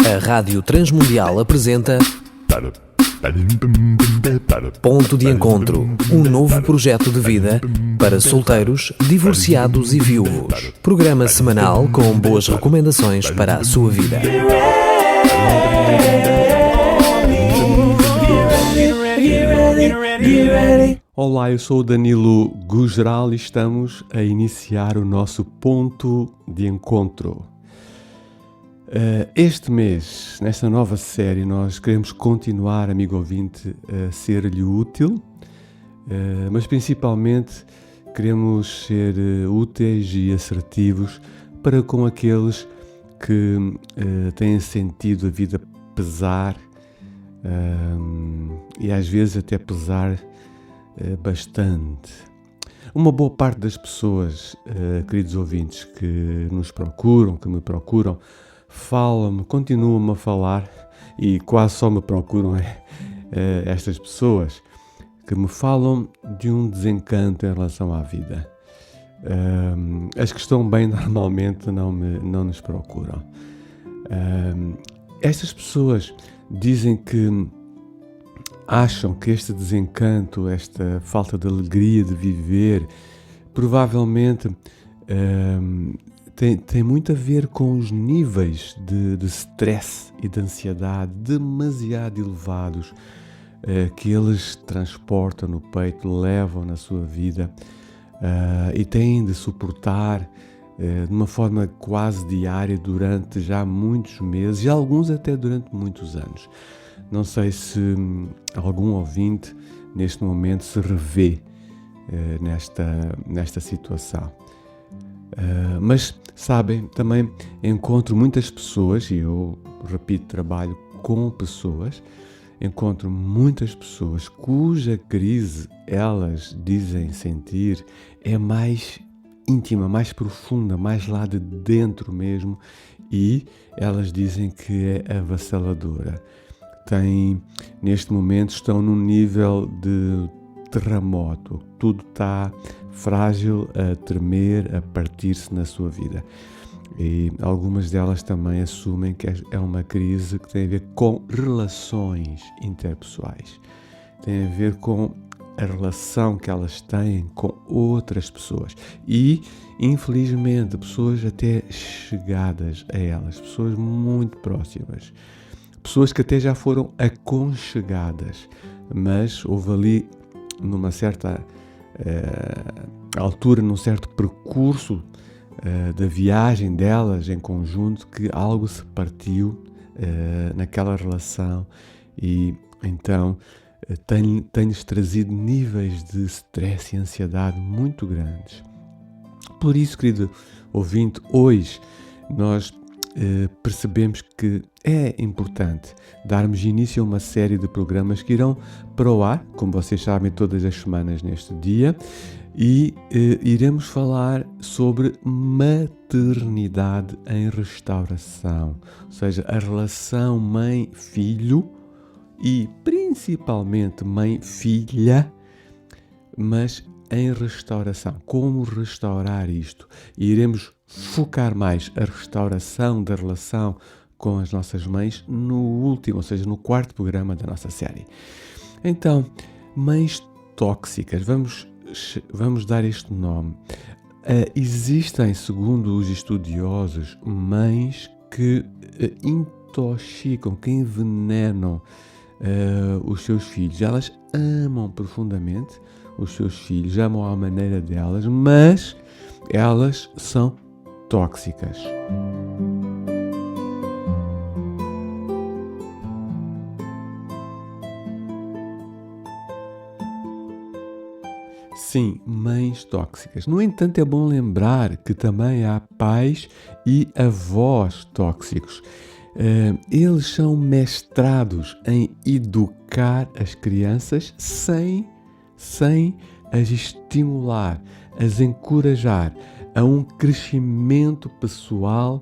A Rádio Transmundial apresenta Ponto de Encontro, um novo projeto de vida para solteiros, divorciados e viúvos. Programa semanal com boas recomendações para a sua vida. Olá, eu sou o Danilo Gugeral e estamos a iniciar o nosso Ponto de Encontro. Este mês, nesta nova série, nós queremos continuar, amigo ouvinte, a ser-lhe útil, mas principalmente queremos ser úteis e assertivos para com aqueles que têm sentido a vida pesar e às vezes até pesar bastante. Uma boa parte das pessoas, queridos ouvintes, que nos procuram, que me procuram, falam-me, continuam-me a falar e quase só me procuram estas pessoas que me falam de um desencanto em relação à vida. As que estão bem normalmente não nos procuram. Estas pessoas dizem que acham que este desencanto, esta falta de alegria de viver, provavelmente tem muito a ver com os níveis de stress e de ansiedade demasiado elevados que eles transportam no peito, levam na sua vida e têm de suportar de uma forma quase diária durante já muitos meses e alguns até durante muitos anos. Não sei se algum ouvinte neste momento se revê nesta situação. Mas, sabem, também encontro muitas pessoas, e eu repito, trabalho com pessoas, encontro muitas pessoas cuja crise elas dizem sentir é mais íntima, mais profunda, mais lá de dentro mesmo, e elas dizem que é avassaladora. Neste momento estão num nível de terremoto, tudo está frágil, a tremer, a partir-se na sua vida. E algumas delas também assumem que é uma crise que tem a ver com relações interpessoais. Tem a ver com a relação que elas têm com outras pessoas. E, infelizmente, pessoas até chegadas a elas, pessoas muito próximas. Pessoas que até já foram aconchegadas, mas houve ali, numa certa altura, num certo percurso da viagem delas em conjunto, que algo se partiu naquela relação e então tem-lhes trazido níveis de stress e ansiedade muito grandes. Por isso, querido ouvinte, hoje nós percebemos que é importante darmos início a uma série de programas que irão para o ar, como vocês sabem, todas as semanas neste dia, e iremos falar sobre maternidade em restauração, ou seja, a relação mãe-filho e principalmente mãe-filha, mas em restauração. Como restaurar isto? E iremos focar mais a restauração da relação com as nossas mães no último, ou seja, no quarto programa da nossa série. Então, mães tóxicas, vamos dar este nome. Existem, segundo os estudiosos, mães que intoxicam, que envenenam os seus filhos. Elas amam profundamente os seus filhos, amam à maneira delas, mas elas são tóxicas. Sim, mães tóxicas. No entanto, é bom lembrar que também há pais e avós tóxicos. Eles são mestrados em educar as crianças sem as estimular, as encorajar a um crescimento pessoal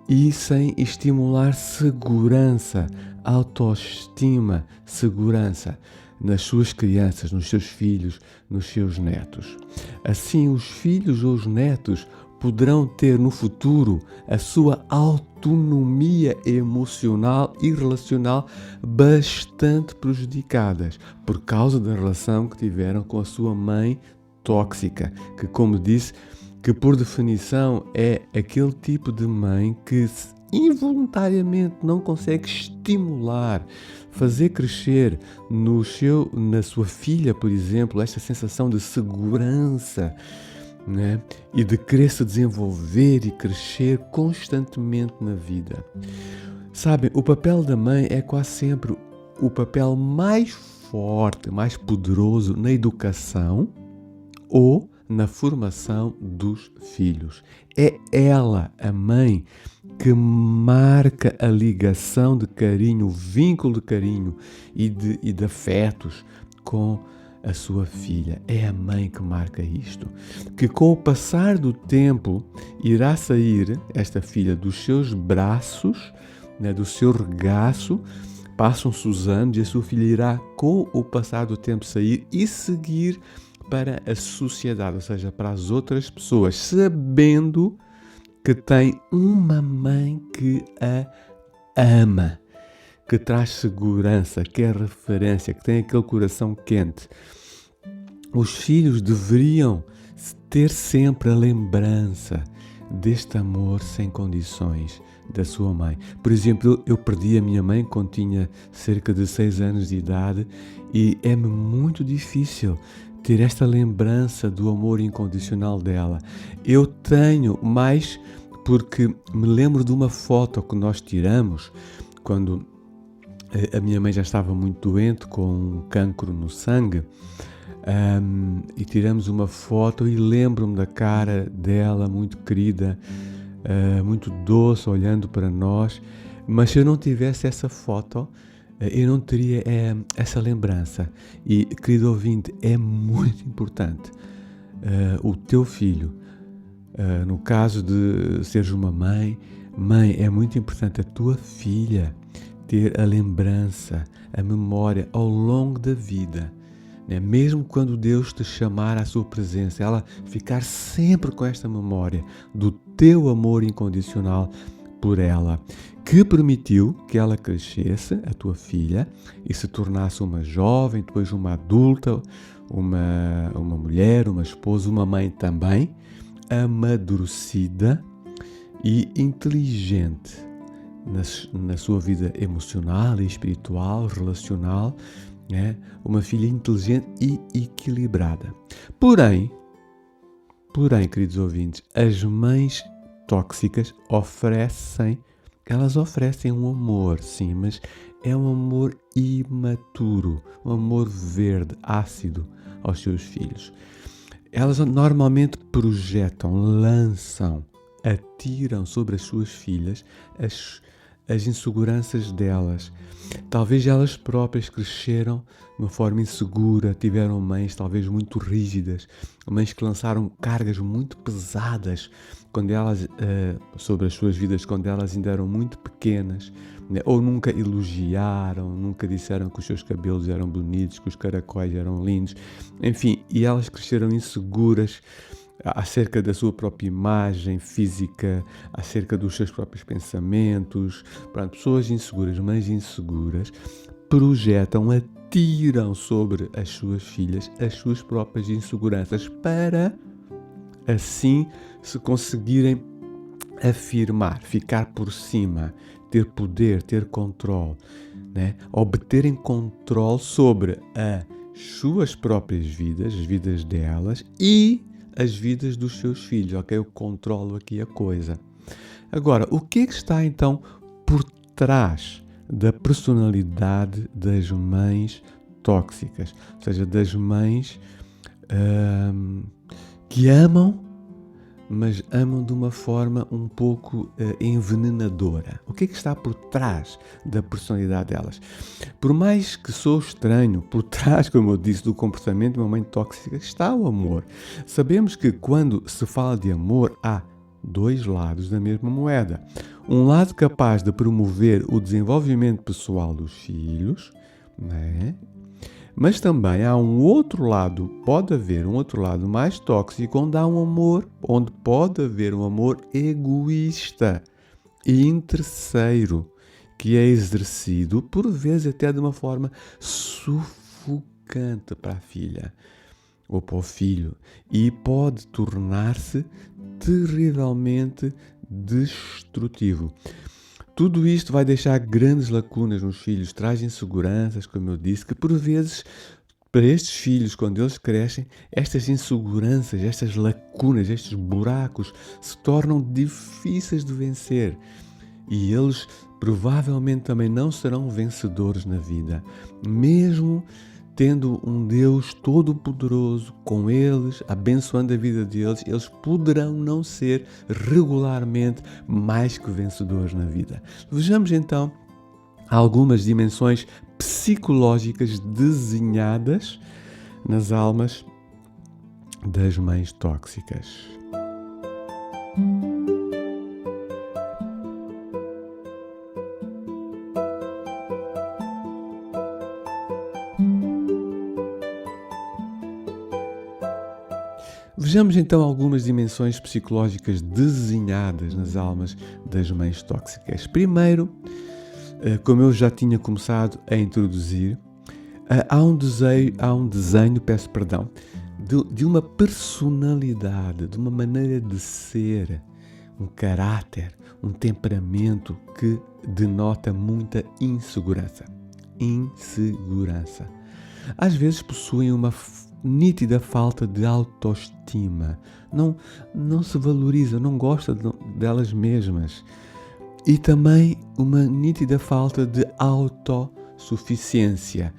e sem estimular segurança, autoestima, segurança nas suas crianças, nos seus filhos, nos seus netos. Assim, os filhos ou os netos poderão ter no futuro a sua autonomia emocional e relacional bastante prejudicadas por causa da relação que tiveram com a sua mãe tóxica, que, como disse, que por definição é aquele tipo de mãe que involuntariamente não consegue estimular, fazer crescer na sua filha, por exemplo, esta sensação de segurança, né? E de querer se desenvolver e crescer constantemente na vida. Sabem, o papel da mãe é quase sempre o papel mais forte, mais poderoso na educação ou na formação dos filhos. É ela, a mãe, que marca a ligação de carinho, o vínculo de carinho e de afetos com a sua filha. É a mãe que marca isto. Que com o passar do tempo irá sair esta filha dos seus braços, né, do seu regaço. Passam-se os anos e a sua filha irá, com o passar do tempo, sair e seguir para a sociedade, ou seja, para as outras pessoas, sabendo que tem uma mãe que a ama, que traz segurança, que é referência, que tem aquele coração quente. Os filhos deveriam ter sempre a lembrança deste amor sem condições da sua mãe. Por exemplo, eu perdi a minha mãe quando tinha cerca de 6 anos de idade e é-me muito difícil ter esta lembrança do amor incondicional dela. Eu tenho mais porque me lembro de uma foto que nós tiramos quando a minha mãe já estava muito doente com um cancro no sangue, e tiramos uma foto e lembro-me da cara dela muito querida, muito doce, olhando para nós. Mas se eu não tivesse essa foto, eu não teria essa lembrança. E, querido ouvinte, é muito importante o teu filho, no caso de seres uma mãe, é muito importante a tua filha ter a lembrança, a memória ao longo da vida, né? Mesmo quando Deus te chamar à sua presença, ela ficar sempre com esta memória do teu amor incondicional por ela, que permitiu que ela crescesse, a tua filha, e se tornasse uma jovem, depois uma adulta, uma mulher, uma esposa, uma mãe também, amadurecida e inteligente na sua vida emocional e espiritual, relacional, né? Uma filha inteligente e equilibrada. Porém, queridos ouvintes, as mães tóxicas oferecem um amor, sim, mas é um amor imaturo, um amor verde, ácido aos seus filhos. Elas normalmente projetam, lançam, atiram sobre as suas filhas as inseguranças delas. Talvez elas próprias cresceram de uma forma insegura, tiveram mães talvez muito rígidas, mães que lançaram cargas muito pesadas sobre as suas vidas quando elas ainda eram muito pequenas, né? Ou nunca elogiaram, nunca disseram que os seus cabelos eram bonitos, que os caracóis eram lindos, enfim, e elas cresceram inseguras acerca da sua própria imagem física, acerca dos seus próprios pensamentos. Pronto, pessoas inseguras, mães inseguras, projetam, atiram sobre as suas filhas as suas próprias inseguranças para assim se conseguirem afirmar, ficar por cima, ter poder, ter controle, né? Obterem controle sobre as suas próprias vidas, as vidas delas e as vidas dos seus filhos, ok? Eu controlo aqui a coisa. Agora, o que é que está então por trás da personalidade das mães tóxicas? Ou seja, das mães que amam, mas amam de uma forma um pouco envenenadora. O que é que está por trás da personalidade delas? Por mais que sou estranho, por trás, como eu disse, do comportamento de uma mãe tóxica está o amor. Sabemos que quando se fala de amor, há dois lados da mesma moeda. Um lado capaz de promover o desenvolvimento pessoal dos filhos, né? Mas também há um outro lado, pode haver um outro lado mais tóxico, onde pode haver um amor egoísta e interesseiro, que é exercido, por vezes até de uma forma sufocante para a filha ou para o filho, e pode tornar-se terrivelmente destrutivo. Tudo isto vai deixar grandes lacunas nos filhos, traz inseguranças, como eu disse, que por vezes, para estes filhos, quando eles crescem, estas inseguranças, estas lacunas, estes buracos, se tornam difíceis de vencer. E eles provavelmente também não serão vencedores na vida, mesmo tendo um Deus todo-poderoso com eles, abençoando a vida deles, eles poderão não ser regularmente mais que vencedores na vida. Vejamos então algumas dimensões psicológicas desenhadas nas almas das mães tóxicas. Vejamos então algumas dimensões psicológicas desenhadas nas almas das mães tóxicas. Primeiro, como eu já tinha começado a introduzir, há um desenho, de uma personalidade, de uma maneira de ser, um caráter, um temperamento que denota muita insegurança. Às vezes possuem uma nítida falta de autoestima, não se valorizam, não gostam delas mesmas, e também uma nítida falta de autossuficiência.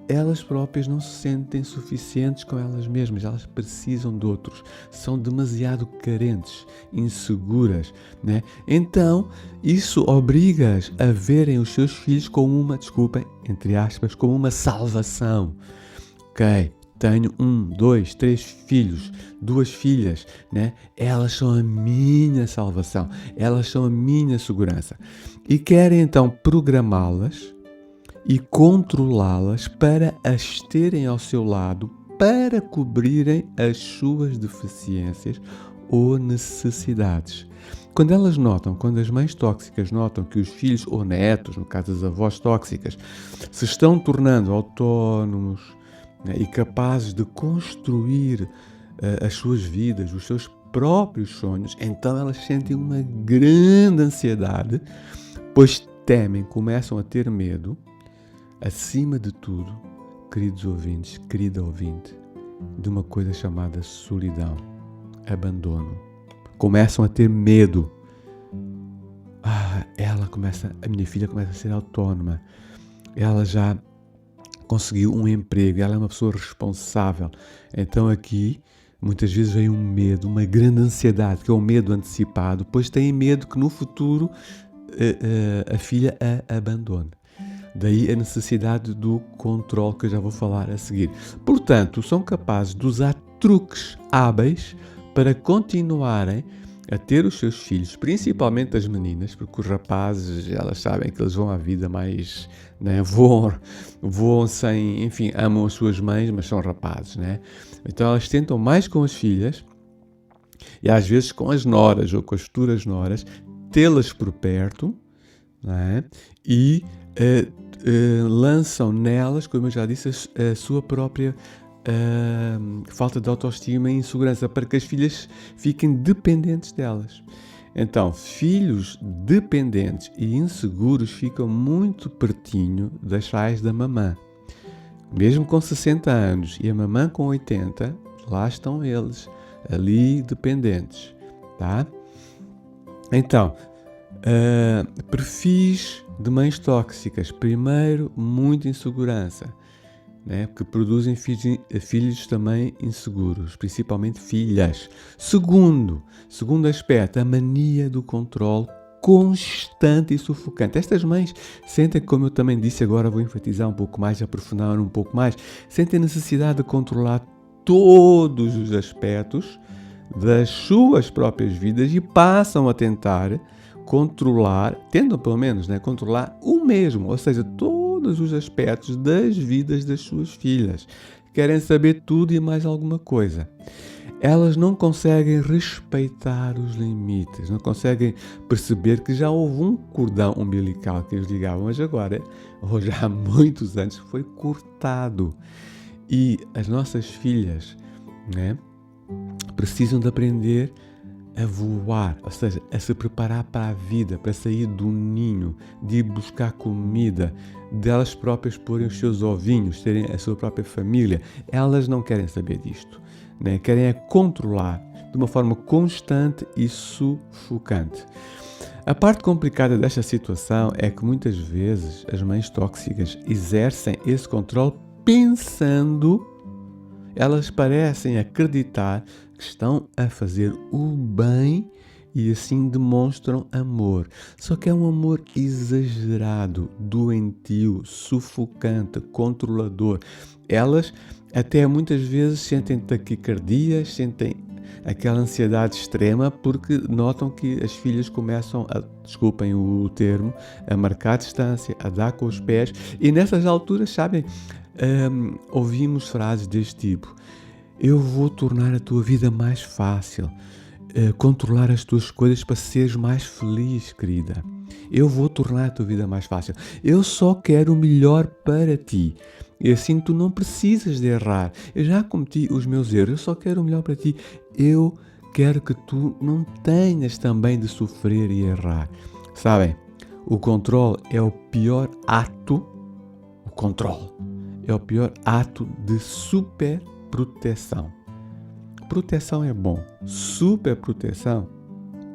Elas próprias não se sentem suficientes com elas mesmas, elas precisam de outros, são demasiado carentes, inseguras, né? Então, isso obriga-as a verem os seus filhos como como uma salvação. Ok? Tenho 1, 2, 3 filhos, 2 filhas, né? Elas são a minha salvação, elas são a minha segurança. E querem então programá-las e controlá-las para as terem ao seu lado, para cobrirem as suas deficiências ou necessidades. Quando as mães tóxicas notam que os filhos ou netos, no caso das avós tóxicas, se estão tornando autónomos, e capazes de construir as suas vidas, os seus próprios sonhos, então elas sentem uma grande ansiedade, pois começam a ter medo, acima de tudo, queridos ouvintes, querida ouvinte, de uma coisa chamada solidão, abandono. Começam a ter medo. A minha filha começa a ser autónoma, ela já conseguiu um emprego, ela é uma pessoa responsável. Então aqui, muitas vezes vem um medo, uma grande ansiedade, que é o medo antecipado, pois têm medo que no futuro a filha a abandone. Daí a necessidade do controle, que eu já vou falar a seguir. Portanto, são capazes de usar truques hábeis para continuarem a ter os seus filhos, principalmente as meninas, porque os rapazes, elas sabem que eles vão à vida mais, né, voam sem, enfim, amam as suas mães, mas são rapazes, né? Então elas tentam mais com as filhas, e às vezes com as noras ou com as futuras noras, tê-las por perto, né? E lançam nelas, como eu já disse, a sua própria falta de autoestima e insegurança, para que as filhas fiquem dependentes delas. Então, filhos dependentes e inseguros ficam muito pertinho das saias da mamã. Mesmo com 60 anos e a mamã com 80, lá estão eles, ali dependentes, tá? Então, perfis de mães tóxicas. Primeiro, muita insegurança, né? Que produzem filhos também inseguros, principalmente filhas. Segundo aspecto, a mania do controle constante e sufocante. Estas mães sentem, como eu também disse, agora vou enfatizar um pouco mais, aprofundar um pouco mais, sentem a necessidade de controlar todos os aspectos das suas próprias vidas e passam a tentar controlar, tentam pelo menos, né, controlar o mesmo, ou seja, todos todos os aspectos das vidas das suas filhas. Querem saber tudo e mais alguma coisa. Elas não conseguem respeitar os limites, não conseguem perceber que já houve um cordão umbilical que eles ligavam, mas agora, ou já há muitos anos, foi cortado. E as nossas filhas, né, precisam de aprender a voar, ou seja, a se preparar para a vida, para sair do ninho, de ir buscar comida, delas próprias porem os seus ovinhos, terem a sua própria família. Elas não querem saber disto, né? Querem é controlar de uma forma constante e sufocante. A parte complicada desta situação é que muitas vezes as mães tóxicas exercem esse controle pensando, elas parecem acreditar que estão a fazer o bem e assim demonstram amor. Só que é um amor exagerado, doentio, sufocante, controlador. Elas até muitas vezes sentem taquicardias, sentem aquela ansiedade extrema porque notam que as filhas começam a, desculpem o termo, a marcar distância, a dar com os pés, e nessas alturas, sabem, ouvimos frases deste tipo: eu vou tornar a tua vida mais fácil, controlar as tuas coisas para seres mais feliz, querida. Eu vou tornar a tua vida mais fácil. Eu só quero o melhor para ti. E assim tu não precisas de errar. Eu já cometi os meus erros, eu só quero o melhor para ti. Eu quero que tu não tenhas também de sofrer e errar. Sabem, o controle é o pior ato, é o pior ato de superproteção. Proteção é bom, superproteção,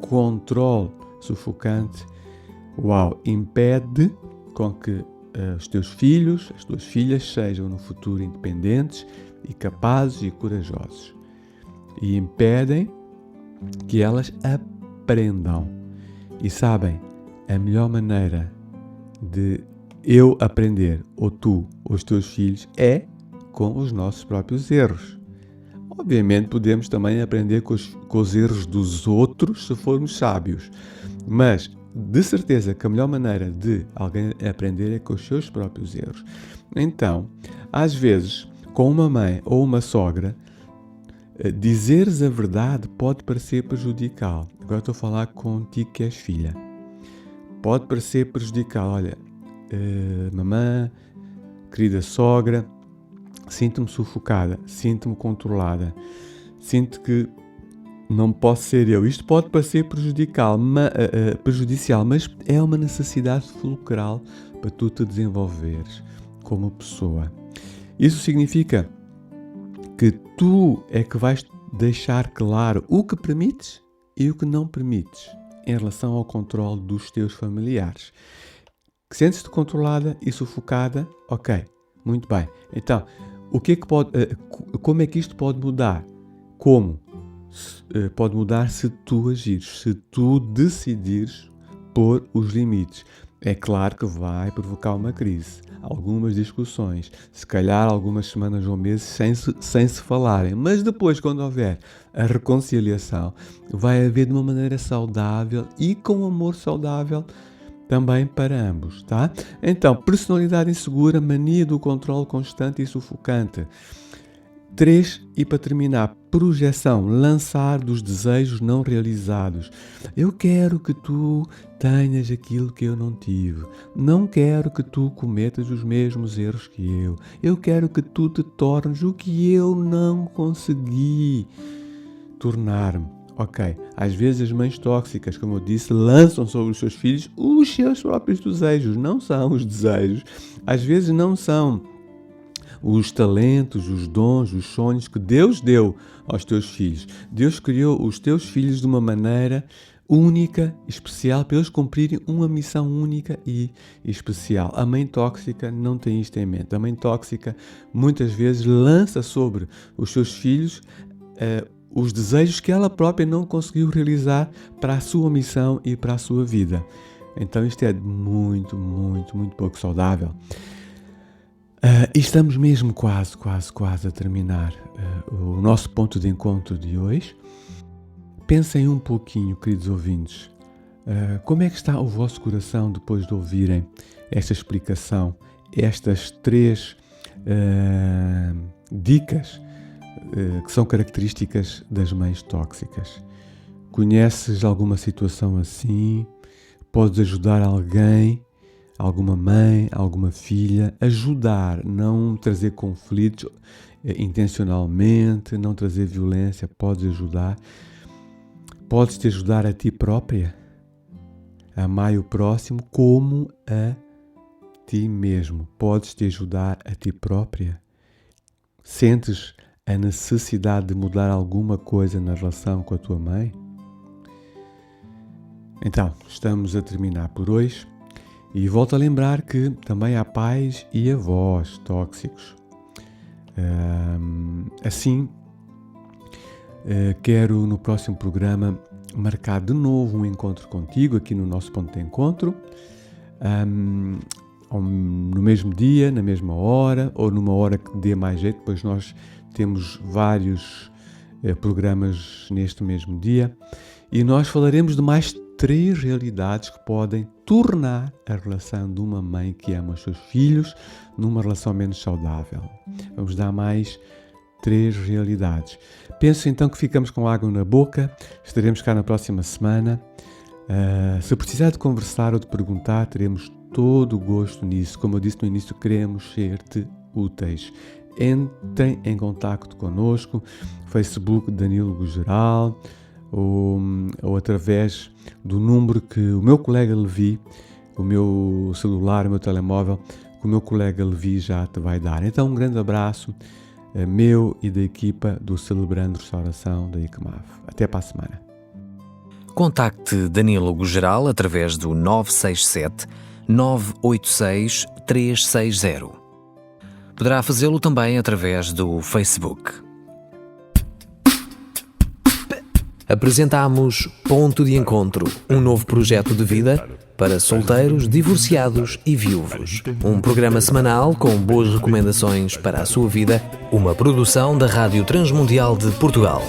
controle sufocante, impede com que os teus filhos, as tuas filhas sejam no futuro independentes e capazes e corajosos. E impedem que elas aprendam. E sabem, a melhor maneira de eu aprender, ou tu, ou os teus filhos, é com os nossos próprios erros. Obviamente podemos também aprender com os erros dos outros se formos sábios, mas de certeza que a melhor maneira de alguém aprender é com os seus próprios erros. Então, às vezes, com uma mãe ou uma sogra, dizeres a verdade pode parecer prejudicial. Agora estou a falar contigo que és filha. Pode parecer prejudicial. Olha, mamã, querida sogra, sinto-me sufocada, sinto-me controlada, sinto que não posso ser eu. Isto pode parecer prejudicial, mas é uma necessidade fulcral para tu te desenvolveres como pessoa. Isso significa que tu é que vais deixar claro o que permites e o que não permites em relação ao controle dos teus familiares. Sentes-te controlada e sufocada? Ok, muito bem. Então, como é que isto pode mudar? Como? Pode mudar se tu agires, se tu decidires pôr os limites. É claro que vai provocar uma crise, algumas discussões, se calhar algumas semanas ou meses sem se falarem, mas depois, quando houver a reconciliação, vai haver de uma maneira saudável e com amor saudável também para ambos, tá? Então, personalidade insegura, mania do controle constante e sufocante. 3, e para terminar, projeção, lançar dos desejos não realizados. Eu quero que tu tenhas aquilo que eu não tive. Não quero que tu cometas os mesmos erros que eu. Eu quero que tu te tornes o que eu não consegui tornar-me. Ok, às vezes as mães tóxicas, como eu disse, lançam sobre os seus filhos os seus próprios desejos. Não são os desejos. Às vezes não são os talentos, os dons, os sonhos que Deus deu aos teus filhos. Deus criou os teus filhos de uma maneira única, especial, para eles cumprirem uma missão única e especial. A mãe tóxica não tem isto em mente. A mãe tóxica muitas vezes lança sobre os seus filhos os desejos que ela própria não conseguiu realizar para a sua missão e para a sua vida. Então isto é muito, muito, muito pouco saudável. E estamos mesmo quase a terminar o nosso ponto de encontro de hoje. Pensem um pouquinho, queridos ouvintes, como é que está o vosso coração depois de ouvirem esta explicação estas 3 dicas que são características das mães tóxicas. Conheces alguma situação assim? Podes ajudar alguém, alguma mãe, alguma filha? Ajudar, não trazer conflitos intencionalmente, não trazer violência. Podes ajudar. Podes te ajudar a ti própria. Amar o próximo como a ti mesmo. Podes te ajudar a ti própria. Sentes a necessidade de mudar alguma coisa na relação com a tua mãe? Então, estamos a terminar por hoje e volto a lembrar que também há pais e avós tóxicos. Assim, quero no próximo programa marcar de novo um encontro contigo aqui no nosso ponto de encontro, no mesmo dia, na mesma hora ou numa hora que dê mais jeito, pois nós temos vários programas neste mesmo dia e nós falaremos de mais 3 realidades que podem tornar a relação de uma mãe que ama os seus filhos numa relação menos saudável. Vamos dar mais 3 realidades. Penso então que ficamos com água na boca, estaremos cá na próxima semana. Se precisar de conversar ou de perguntar, teremos todo o gosto nisso. Como eu disse no início, queremos ser-te úteis. Entrem em contacto connosco, Facebook Danilo Gugeral, ou através do número que o meu colega Levi, o meu celular, o meu telemóvel, que o meu colega Levi já te vai dar. Então, um grande abraço meu e da equipa do Celebrando Restauração da ICMAV. Até para a semana. Contacte Danilo Gugeral através do 967 986 360. Poderá fazê-lo também através do Facebook. Apresentamos Ponto de Encontro, um novo projeto de vida para solteiros, divorciados e viúvos. Um programa semanal com boas recomendações para a sua vida, uma produção da Rádio Transmundial de Portugal.